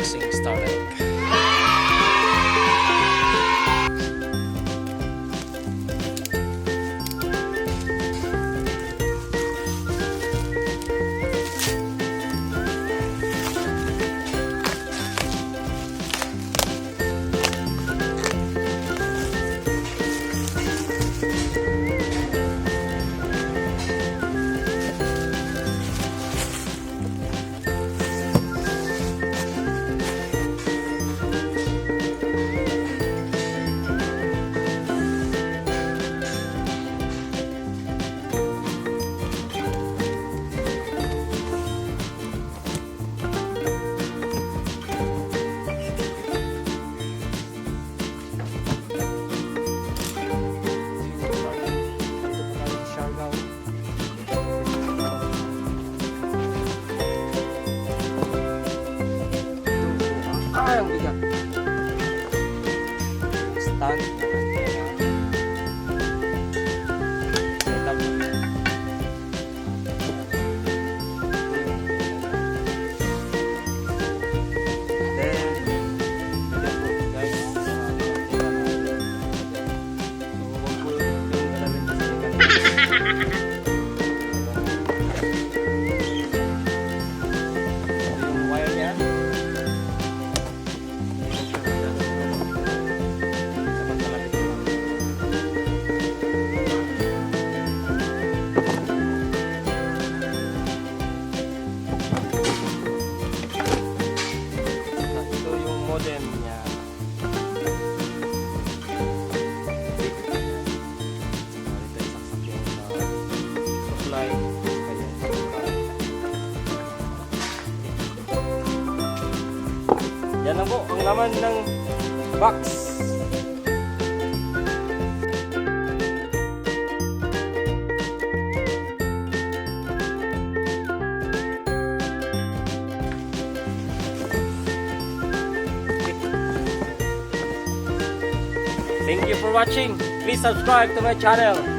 unboxing STARLINK. Ang bigat. Stand. Setup. Then, bigat po guys. Huwag po yung galawin sa sikat. Yung wire niya. Modem niya. Ito isaksak yung supply. Yan lang po ang laman ng box. Thank you for watching. Please subscribe to my channel.